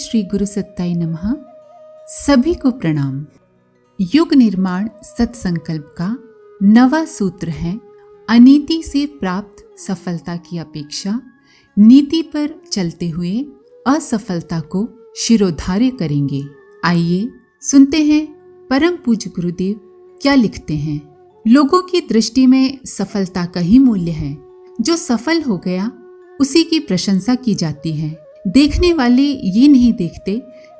श्री गुरु सत्ताई नमः। सभी को प्रणाम। युग निर्माण सत्संकल्प का नवा सूत्र है, अनीति से प्राप्त सफलता की अपेक्षा नीति पर चलते हुए असफलता को शिरोधार्य करेंगे। आइए सुनते हैं परम पूज्य गुरुदेव क्या लिखते हैं। लोगों की दृष्टि में सफलता का ही मूल्य है। जो सफल हो गया उसी की प्रशंसा की जाती है। देखने वाले ये नहीं देखते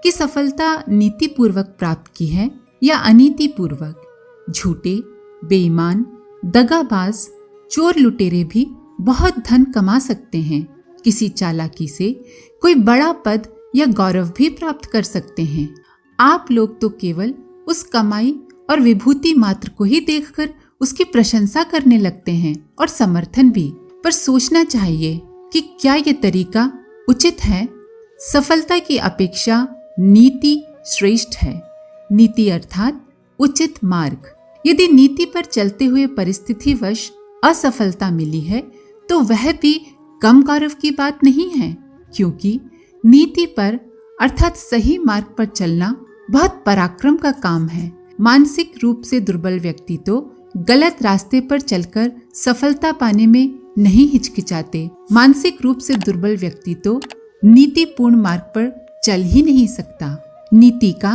कि सफलता नीति पूर्वक प्राप्त की है या अनीति पूर्वक। झूठे, बेईमान, दगाबाज, चोर लुटेरे भी बहुत धन कमा सकते हैं। किसी चालाकी से कोई बड़ा पद या गौरव भी प्राप्त कर सकते हैं। आप लोग तो केवल उस कमाई और विभूति मात्र को ही देखकर उसकी प्रशंसा करने लगते हैं और समर्थन भी। पर सोचना चाहिए कि क्या ये तरीका उचित है। सफलता की अपेक्षा नीति श्रेष्ठ है। नीति अर्थात उचित मार्ग। यदि नीति पर चलते हुए परिस्थितिवश असफलता मिली है तो वह भी कम गौरव की बात नहीं है, क्योंकि नीति पर अर्थात सही मार्ग पर चलना बहुत पराक्रम का काम है। मानसिक रूप से दुर्बल व्यक्ति तो गलत रास्ते पर चलकर सफलता पाने में नहीं हिचकिचाते। मानसिक रूप से दुर्बल व्यक्ति तो नीतिपूर्ण मार्ग पर चल ही नहीं सकता। नीति का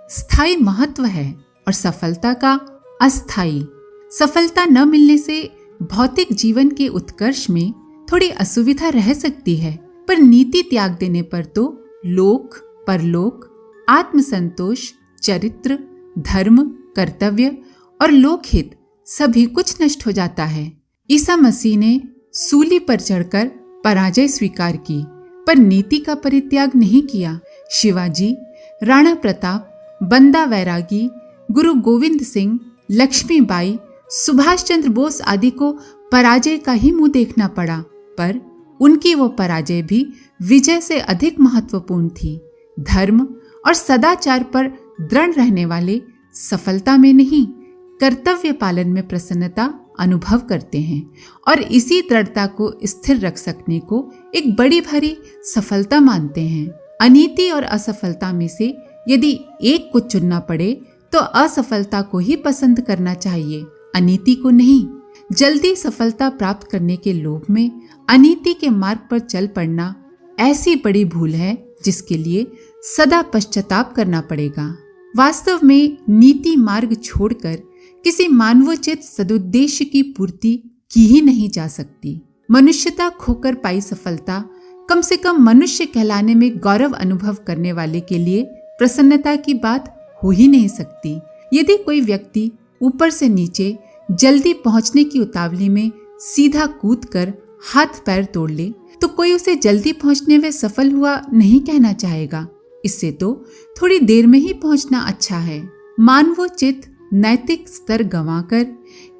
स्थायी महत्व है और सफलता का अस्थायी। सफलता न मिलने से भौतिक जीवन के उत्कर्ष में थोड़ी असुविधा रह सकती है, पर नीति त्याग देने पर तो लोक, परलोक, आत्मसंतोष, चरित्र, धर्म, कर्तव्य और लोकहित सभी कुछ नष्ट हो जाता है। ईसा मसीह ने सूली पर चढ़कर पराजय स्वीकार की, पर नीति का परित्याग नहीं किया। शिवाजी, राणा प्रताप, बंदा वैरागी, गुरु गोविंद सिंह, लक्ष्मीबाई, सुभाष चंद्र बोस आदि को पराजय का ही मुंह देखना पड़ा, पर उनकी वो पराजय भी विजय से अधिक महत्वपूर्ण थी। धर्म और सदाचार पर दृढ़ रहने वाले सफलता में नहीं, कर्तव्य पालन में प्रसन्नता अनुभव करते हैं और इसी दृढ़ता को स्थिर रख सकने को एक बड़ी भारी सफलता मानते हैं। अनीति और असफलता में से यदि एक को चुनना पड़े तो असफलता को ही पसंद करना चाहिए, अनीति को नहीं। जल्दी सफलता प्राप्त करने के लोभ में अनीति के मार्ग पर चल पड़ना ऐसी बड़ी भूल है जिसके लिए सदा पश्चाताप करना पड़ेगा। वास्तव में नीति मार्ग छोड़कर किसी मानवोचित सदुद्देश्य की पूर्ति की ही नहीं जा सकती। मनुष्यता खोकर पाई सफलता कम से कम मनुष्य कहलाने में गौरव अनुभव करने वाले के लिए प्रसन्नता की बात हो ही नहीं सकती। यदि कोई व्यक्ति ऊपर से नीचे जल्दी पहुंचने की उतावली में सीधा कूदकर हाथ पैर तोड़ ले तो कोई उसे जल्दी पहुंचने में सफल हुआ नहीं कहना चाहेगा। इससे तो थोड़ी देर में ही पहुंचना अच्छा है। मानवोचित नैतिक स्तर गंवाकर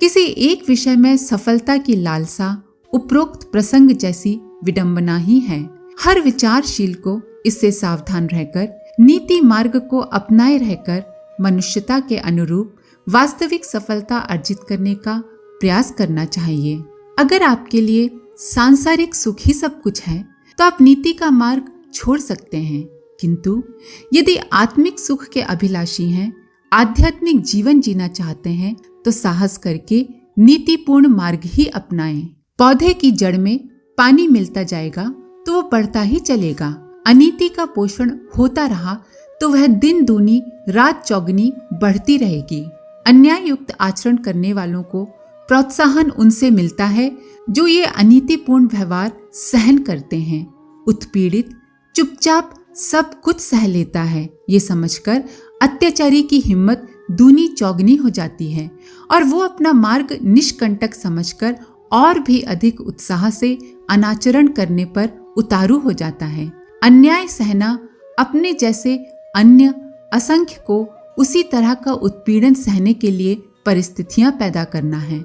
किसी एक विषय में सफलता की लालसा उपरोक्त प्रसंग जैसी विडंबना ही है। हर विचारशील को इससे सावधान रहकर नीति मार्ग को अपनाए रहकर मनुष्यता के अनुरूप वास्तविक सफलता अर्जित करने का प्रयास करना चाहिए। अगर आपके लिए सांसारिक सुख ही सब कुछ है तो आप नीति का मार्ग छोड़ सकते हैं, किंतु यदि आत्मिक सुख के अभिलाषी हैं, आध्यात्मिक जीवन जीना चाहते हैं तो साहस करके नीतिपूर्ण मार्ग ही अपनाएं। पौधे की जड़ में पानी मिलता जाएगा तो वो बढ़ता ही चलेगा। अनीति का पोषण होता रहा तो वह दिन दूनी रात चौगनी बढ़ती रहेगी। अन्याय युक्त आचरण करने वालों को प्रोत्साहन उनसे मिलता है जो ये अनीतिपूर्ण व्यवहार सहन करते हैं। उत्पीड़ित चुपचाप सब कुछ सह लेता है, ये समझकर अत्याचारी की हिम्मत दूनी चौगनी हो जाती है और वो अपना मार्ग निष्कंटक समझकर और भी अधिक उत्साह से अनाचरण करने पर उतारू हो जाता है। अन्याय सहना अपने जैसे अन्य असंख्य को उसी तरह का उत्पीड़न सहने के लिए परिस्थितियां पैदा करना है।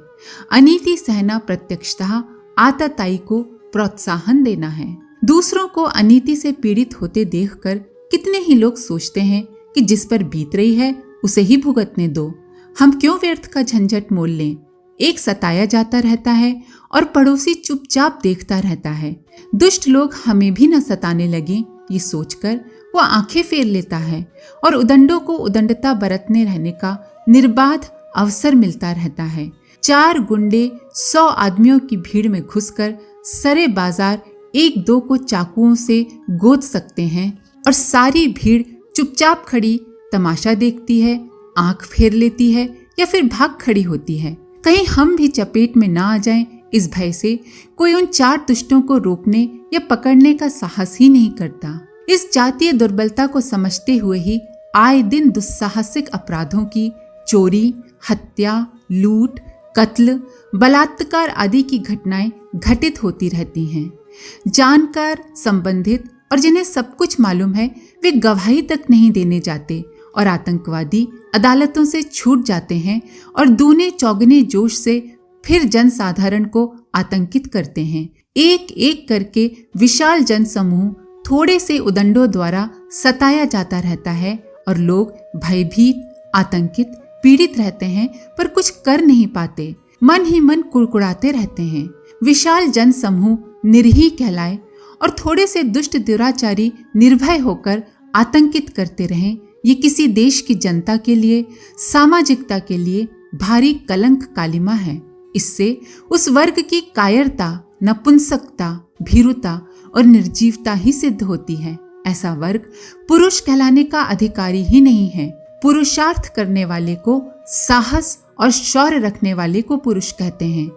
अनीति सहना प्रत्यक्षतः आतताई को प्रोत्साहन देना है। दूसरों को अनीति से पीड़ित होते देखकर कितने ही लोग सोचते हैं कि जिस पर बीत रही है उसे ही भुगतने दो, हम क्यों व्यर्थ का झंझट मोल लें। एक सताया जाता रहता है और पड़ोसी चुपचाप देखता रहता है। दुष्ट लोग हमें भी न सताने लगे, ये सोचकर वो आंखें फेर लेता है और उदंडों को उदंडता बरतने रहने का निर्बाध अवसर मिलता रहता है। 4 गुंडे 100 आदमियों की भीड़ में घुसकर सरे बाजार 1-2 को चाकुओं से गोद सकते हैं और सारी भीड़ चुपचाप खड़ी तमाशा देखती है, आंख फेर लेती है या फिर भाग खड़ी होती है। कहीं हम भी चपेट में ना आ जाएं, इस भय से कोई उन 4 दुष्टों को रोकने या पकड़ने का साहस ही नहीं करता। इस जातीय दुर्बलता को समझते हुए ही आए दिन दुस्साहसिक अपराधों की चोरी, हत्या, लूट, कत्ल, बलात्कार आदि की घटनाएं घटित होती रहती हैं। जानकार, संबंधित और जिन्हें सब कुछ मालूम है वे गवाही तक नहीं देने जाते और आतंकवादी अदालतों से छूट जाते हैं और दूने चौगने जोश से फिर जनसाधारण को आतंकित करते हैं। एक एक करके विशाल जनसमूह थोड़े से उदंडों द्वारा सताया जाता रहता है और लोग भयभीत, आतंकित, पीड़ित रहते हैं पर कुछ कर नहीं पाते, मन ही मन कुड़कुड़ाते रहते हैं। विशाल जनसमूह निर्भीक कहलाए और थोड़े से दुष्ट दुराचारी निर्भय होकर आतंकित करते रहें, ये किसी देश की जनता के लिए, सामाजिकता के लिए भारी कलंक कालिमा है। इससे उस वर्ग की कायरता, नपुंसकता, भीरुता और निर्जीवता ही सिद्ध होती है। ऐसा वर्ग पुरुष कहलाने का अधिकारी ही नहीं है। पुरुषार्थ करने वाले को, साहस और शौर्य रखने वाले को पुरुष कहते हैं।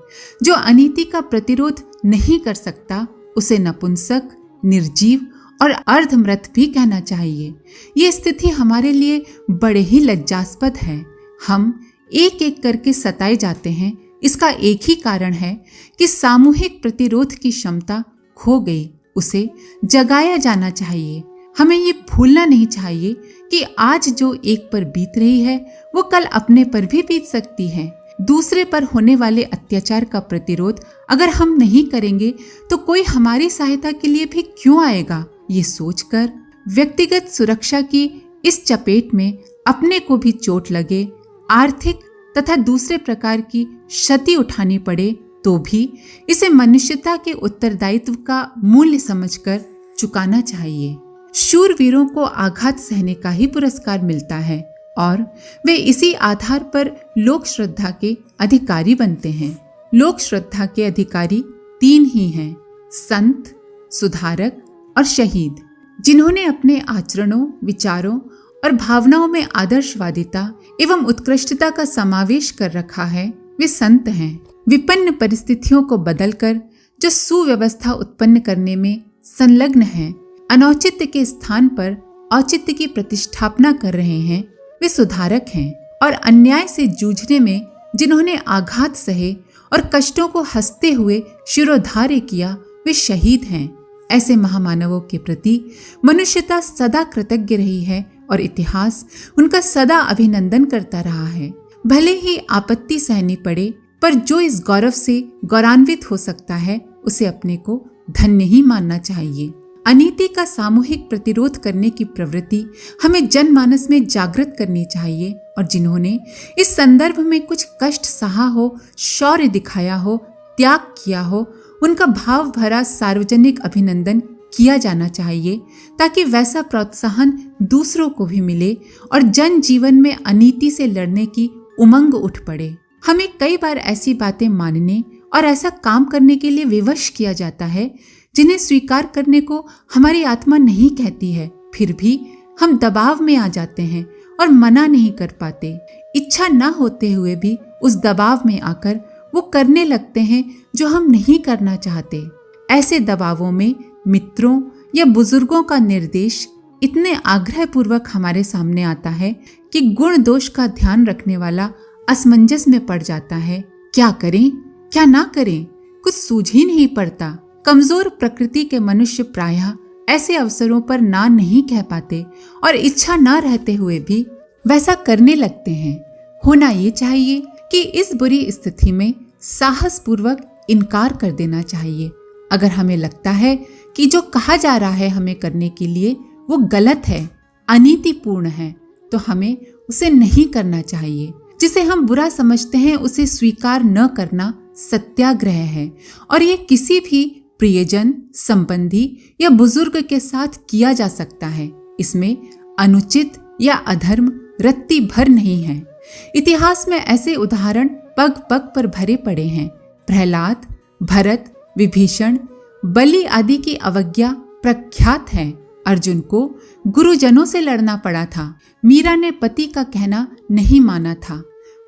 जो अनीति का प्रतिरोध नहीं कर सकता उसे नपुंसक, निर्जीव और अर्धमृत भी कहना चाहिए। ये स्थिति हमारे लिए बड़े ही लज्जास्पद है। हम एक एक करके सताए जाते हैं। इसका एक ही कारण है कि सामूहिक प्रतिरोध की क्षमता खो गई, उसे जगाया जाना चाहिए। हमें ये भूलना नहीं चाहिए कि आज जो एक पर बीत रही है वो कल अपने पर भी बीत सकती है। दूसरे पर होने वाले अत्याचार का प्रतिरोध अगर हम नहीं करेंगे तो कोई हमारी सहायता के लिए भी क्यों आएगा? ये सोचकर व्यक्तिगत सुरक्षा की इस चपेट में अपने को भी चोट लगे, आर्थिक तथा दूसरे प्रकार की क्षति उठानी पड़े तो भी इसे मनुष्यता के उत्तरदायित्व का मूल्य समझकर चुकाना चाहिए। शूरवीरों को आघात सहने का ही पुरस्कार मिलता है और वे इसी आधार पर लोक श्रद्धा के अधिकारी बनते हैं। लोक श्रद्धा के अधिकारी 3 ही हैं: संत, सुधारक और शहीद। जिन्होंने अपने आचरणों, विचारों और भावनाओं में आदर्शवादिता एवं उत्कृष्टता का समावेश कर रखा है वे संत हैं। विपन्न परिस्थितियों को बदलकर जो सुव्यवस्था उत्पन्न करने में संलग्न हैं, अनौचित्य के स्थान पर औचित्य की प्रतिष्ठापना कर रहे हैं, वे सुधारक हैं। और अन्याय से जूझने में जिन्होंने आघात सहे और कष्टों को हंसते हुए शिरोधार्य किया, वे शहीद हैं। ऐसे महामानवों के प्रति मनुष्यता सदा कृतज्ञ रही है और इतिहास उनका सदा अभिनंदन करता रहा है। भले ही आपत्ति सहनी पड़े, पर जो इस गौरव से गौरवान्वित हो सकता है उसे अपने को धन्य ही मानना चाहिए। अनीति का सामूहिक प्रतिरोध करने की प्रवृत्ति हमें जनमानस में जागृत करनी चाहिए और जिन्होंने इस संदर्भ में कुछ कष्ट सहा हो, शौर्य दिखाया हो, त्याग किया हो, उनका भाव भरा सार्वजनिक अभिनंदन किया जाना चाहिए ताकि वैसा प्रोत्साहन दूसरों को भी मिले और जन जीवन में अनीति से लड़ने की उमंग उठ पड़े। हमें कई बार ऐसी बातें मानने और ऐसा काम करने के लिए विवश किया जाता है जिन्हें स्वीकार करने को हमारी आत्मा नहीं कहती है, फिर भी हम दबाव में आ जाते हैं और मना नहीं कर पाते। इच्छा न होते हुए भी उस दबाव में आकर वो करने लगते हैं जो हम नहीं करना चाहते। ऐसे दबावों में मित्रों या बुजुर्गों का निर्देश इतने आग्रहपूर्वक हमारे सामने आता है कि गुण दोष का ध्यान रखने वाला असमंजस में पड़ जाता है। क्या करें, क्या ना करें, कुछ सूझ ही नहीं पड़ता। कमजोर प्रकृति के मनुष्य प्रायः ऐसे अवसरों पर ना नहीं कह पाते और इच्छा ना रहते हुए भी वैसा करने लगते हैं। होना ये चाहिए कि इस बुरी स्थिति में साहस पूर्वक इनकार कर देना चाहिए। अगर हमें लगता है कि जो कहा जा रहा है हमें करने के लिए वो गलत है, अनीतिपूर्ण है, तो हमें उसे नहीं करना चाहिए। जिसे हम बुरा समझते हैं उसे स्वीकार न करना सत्याग्रह है और ये किसी भी प्रियजन, संबंधी या बुजुर्ग के साथ किया जा सकता है। इसमें अनुचित या अधर्म रत्ती भर नहीं है। इतिहास में ऐसे उदाहरण पग पग पर भरे पड़े हैं। प्रहलाद, भरत, विभीषण, बलि आदि की अवज्ञा प्रख्यात है। अर्जुन को गुरुजनों से लड़ना पड़ा था। मीरा ने पति का कहना नहीं माना था।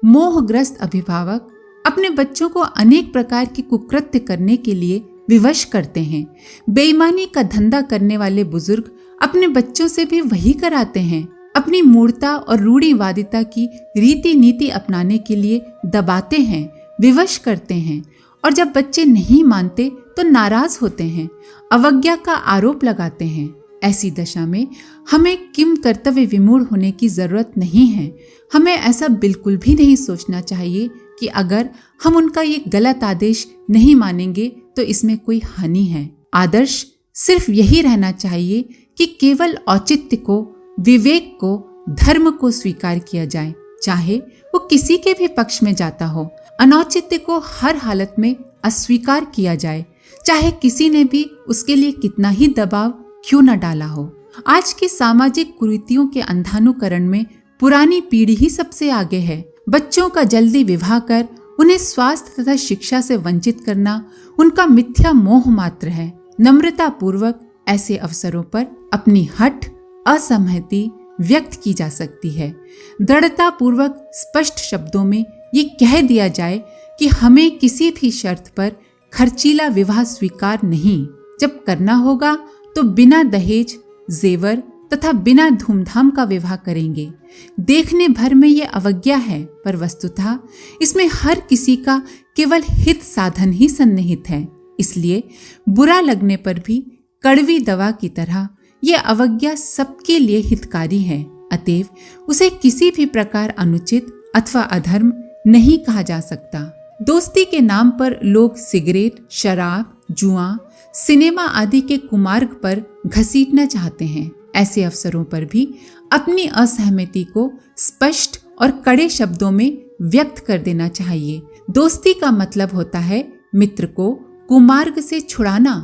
मोहग्रस्त अभिभावक अपने बच्चों को अनेक प्रकार के कुकृत्य करने के लिए विवश करते हैं। बेईमानी का धंधा करने वाले बुजुर्ग अपने बच्चों से भी वही कराते हैं। अपनी मूर्खता और रूढ़िवादिता की रीति नीति अपनाने के लिए दबाते हैं, विवश करते हैं, और जब बच्चे नहीं मानते तो नाराज होते हैं, अवज्ञा का आरोप लगाते हैं। ऐसी दशा में हमें किम कर्तव्य विमूढ़ होने की जरूरत नहीं है। हमें ऐसा बिल्कुल भी नहीं सोचना चाहिए कि अगर हम उनका ये गलत आदेश नहीं मानेंगे तो इसमें कोई हानि है। आदर्श सिर्फ यही रहना चाहिए कि केवल औचित्य को, विवेक को, धर्म को स्वीकार किया जाए, चाहे वो किसी के भी पक्ष में जाता हो। अनौचित्य को हर हालत में अस्वीकार किया जाए, चाहे किसी ने भी उसके लिए कितना ही दबाव क्यों न डाला हो। आज की सामाजिक कुरीतियों के अंधानुकरण में पुरानी पीढ़ी ही सबसे आगे है। बच्चों का जल्दी विवाह कर उन्हें स्वास्थ्य तथा शिक्षा से वंचित करना उनका मिथ्या मोह मात्र है। नम्रता पूर्वक ऐसे अवसरों पर अपनी हठ, असहमति व्यक्त की जा सकती है। दृढ़ता पूर्वक स्पष्ट शब्दों में ये कह दिया जाए कि हमें किसी भी शर्त पर खर्चीला विवाह स्वीकार नहीं। जब करना होगा तो बिना दहेज, जेवर तथा बिना धूमधाम का विवाह करेंगे। देखने भर में ये अवज्ञा है, पर वस्तुतः इसमें हर किसी का केवल हित साधन ही सन्निहित है। इसलिए बुरा लगने पर भी कड़वी दवा की तरह ये अवज्ञा सबके लिए हितकारी है। अतएव उसे किसी भी प्रकार अनुचित अथवा अधर्म नहीं कहा जा सकता। दोस्ती के नाम पर लोग सिगरेट, शराब, जुआ, सिनेमा आदि के कुमार्ग पर घसीटना चाहते हैं। ऐसे अवसरों पर भी अपनी असहमति को स्पष्ट और कड़े शब्दों में व्यक्त कर देना चाहिए। दोस्ती का मतलब होता है मित्र को कुमार्ग से छुड़ाना,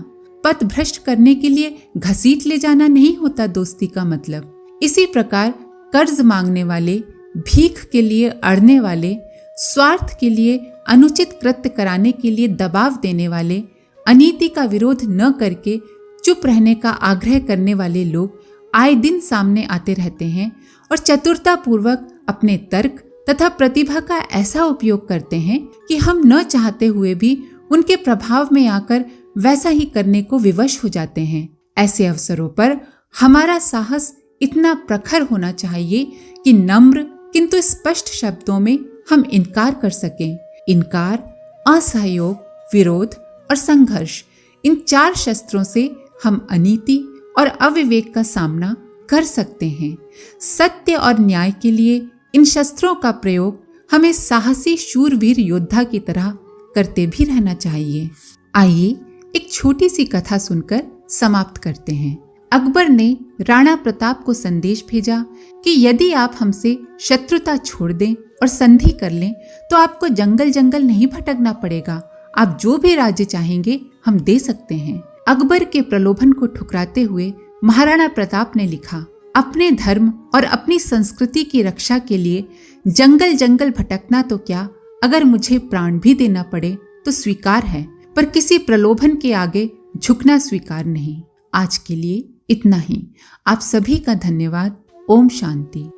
पथ भ्रष्ट करने के लिए घसीट ले जाना नहीं होता दोस्ती का मतलब। इसी प्रकार कर्ज मांगने वाले, भीख के लिए अड़ने वाले, स्वार्थ के लिए अनुचित कृत्य कराने के लिए दबाव देने वाले, अनीति का विरोध न करके चुप रहने का आग्रह करने वाले लोग आए दिन सामने आते रहते हैं और चतुरता पूर्वक अपने तर्क तथा प्रतिभा का ऐसा उपयोग करते हैं कि हम न चाहते हुए भी उनके प्रभाव में आकर वैसा ही करने को विवश हो जाते हैं। ऐसे अवसरों पर हमारा साहस इतना प्रखर होना चाहिए कि नम्र किंतु स्पष्ट शब्दों में हम इनकार कर सकें। इनकार, असहयोग, विरोध और संघर्ष, इन 4 शस्त्रों से हम अनीति और अविवेक का सामना कर सकते हैं। सत्य और न्याय के लिए इन शस्त्रों का प्रयोग हमें साहसी शूरवीर योद्धा की तरह करते भी रहना चाहिए। आइए एक छोटी सी कथा सुनकर समाप्त करते हैं। अकबर ने राणा प्रताप को संदेश भेजा कि यदि आप हमसे शत्रुता छोड़ दें और संधि कर लें तो आपको जंगल जंगल नहीं भटकना पड़ेगा। आप जो भी राज्य चाहेंगे हम दे सकते हैं। अकबर के प्रलोभन को ठुकराते हुए महाराणा प्रताप ने लिखा, अपने धर्म और अपनी संस्कृति की रक्षा के लिए जंगल जंगल भटकना तो क्या, अगर मुझे प्राण भी देना पड़े तो स्वीकार है, पर किसी प्रलोभन के आगे झुकना स्वीकार नहीं। आज के लिए इतना ही। आप सभी का धन्यवाद। ओम शांति।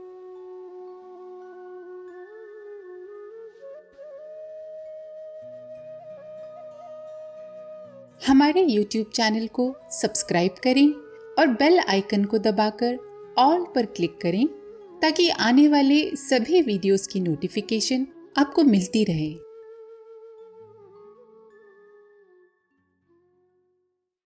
हमारे YouTube चैनल को सब्सक्राइब करें और बेल आइकन को दबाकर ऑल पर क्लिक करें ताकि आने वाले सभी वीडियोस की नोटिफिकेशन आपको मिलती रहे।